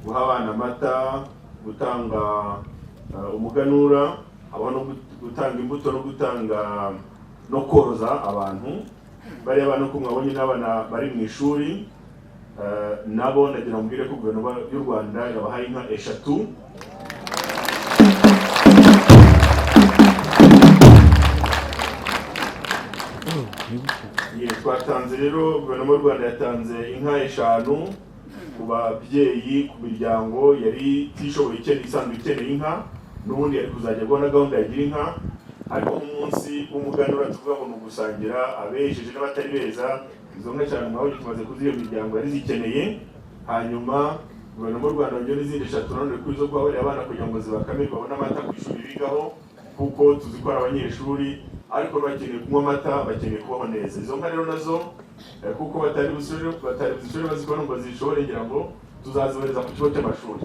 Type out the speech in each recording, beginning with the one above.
guhabana amata, gutanga umuganura, abantu gutanga imbuto no gutanga no koroza abantu. Bari abantu ko mwabonye n'abana bari mu ishuri nabo nagira mbwire ko guverinoma y'u Rwanda yabahaye inka 3. Twatanze rero guverinoma y'u Rwanda yatanze inka 5 ku babyeyi ku miryango yari tishoboye isanzwe ikeneye inka, n'ubundi yari kuzajya gona gahunda ya inka, ariko umunsi w'umuganura tuvuga ngo gusangira abejeje n'abatari beza. Izo nka cyane mwabonye tumaze kuziyo miryango yari zikeneye. Hanyuma guverinoma y'u Rwanda yongera izindi 3 none kuri zo guhabarira abana kugira ngo zibakamirwe babone amata ku ishuri bigaho, kuko tuzikora abanyeshuri ariko bakeneye kunywa amata, bakeneye kubaho neza. Izo nka rero nazo kuko batari busore bazikora ngo zishobore, ngira ngo tuzazibereza ku kigo cy'amashuri,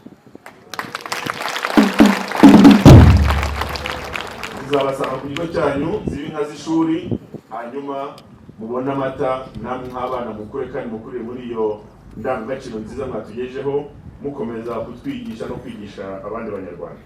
zizabasanga ku kigo cyanyu zibe inka z'ishuri, hanyuma mubona amata namwe nk'abana mukure kandi mukurire muri iyo ndangagaciro nziza mwatugejeho, mukomeza kutwigisha no kwigisha abandi banyarwanda.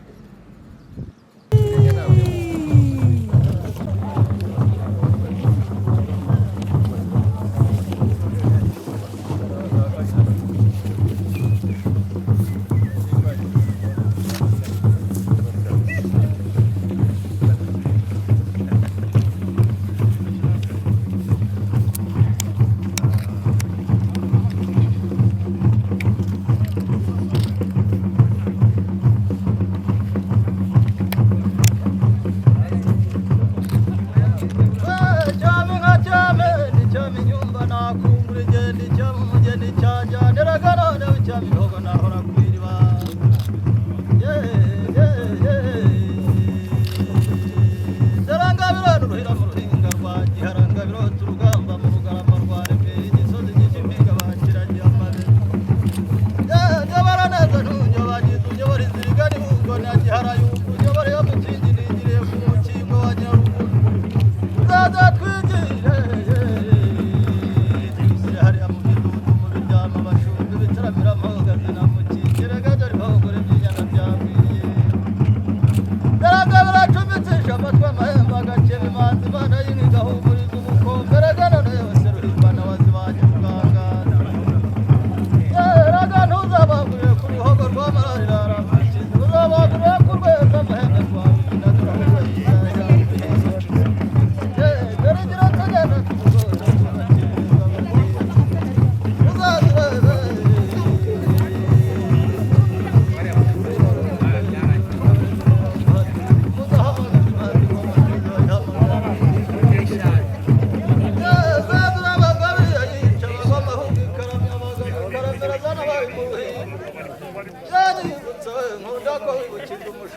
Amatwa mahemba gakebe manzi bana y'ingaho muri z'umukombe ragana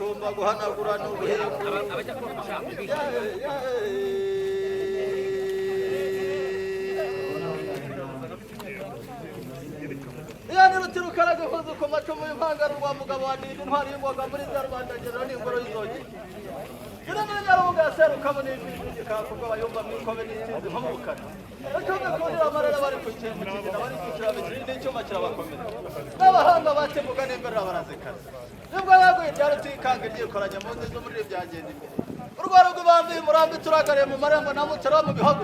umushumba guhanagura n'ubuheko yani rutirukara gahozo ku macumu y'impangano rwa mugabo wa Ndindi intwari y'ingoga muri za Rubandagiriro n'ingoro y'inzogi Nyirarubuga yaserukamo n'ijwi kakuko bayumva mwikobe n'insinzi nko mu bukana Atume kundira amarara bari ku kintu kigena bari ku kirabo kirindi icyuma kirabakomeza n'abahanga batemuga n'imbere barazikaza nibwo yaguye rya rutikanga ryikoranya mu nzi zo muri byagenda imbere urwaro rw'ibambi murambi turagariye mu marembo na mutara mu bihugu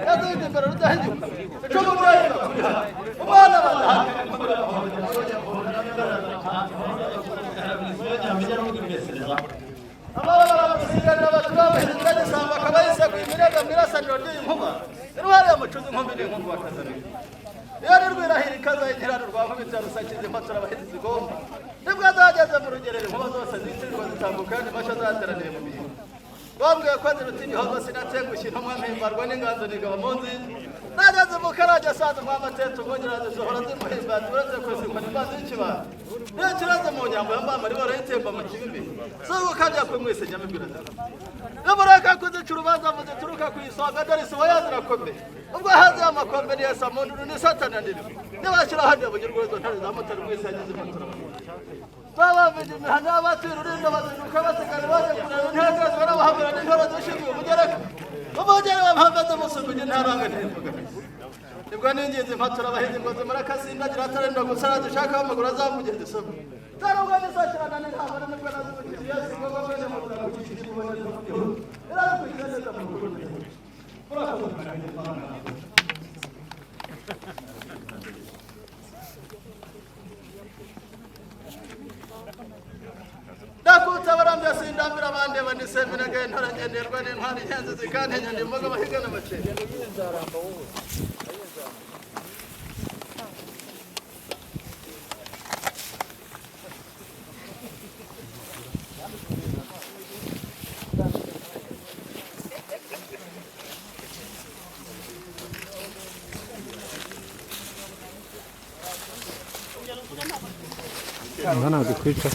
yaguye imbere rudahinduka icumu ryahinduka umwana badahaga abasiganira abaturage bagisamba akabayise ku imirega mirasaniro ry'inkuba intwari y'amacuzi inkumbi n'inkumbi bakazanira iyo ni rwirahira ikaza y'igirano rwa nkubitsa rusakiza impatura abahinzi zigomba nibwo azageze mu rugerero inkuba zose zitirirwa zitambuka kandi mashya zateraniye mu mihigo bambwiye ko ziruta imihogo sinatengushye intumwa mpimbarwa n'inganzo nigaba mu nziza nageze mu karage asanze umwamatete umwongera zishobora zimuhimbaza uretse kwisikwa n'imbazi y'ikibanda niyo kiraze mu nyambo yambamba ribora yitemba mu kibibi sogo kandi yakwimwise nyamibwira nimureka kuzica urubanza muzituruka ku isonga dore isibo yazirakomeye ubwo hazi y'amakombe niyo samunduru ni satana ndirimo nibashyira handi abanyarwanda ntare za mutari mwese yagize impatura babamije imihanda y'abatira urindo bazinduka basigara baje kureba intego barabahabura n'intoro zishinzwe umugereka umugere w'ampambaza musumbije ntaranga ntivuganiza nibwo n'ingenzi impatura abahinzi ngo zimurakasindagira atarenda gusara dushaka amaguru azamugenza isomo tarubwa n'isakirana n'intambara nibwo nazimukije yasigwa bamwe mu rwanda kugishije kuboneza mu gihugu irakurikira neza mu Burundi Nakutsa barambya sindambira abandi banisemera gaye ntarangenderwa n'intwari nyenze zikantenya ndimboga bahigana amace Ngana dukwica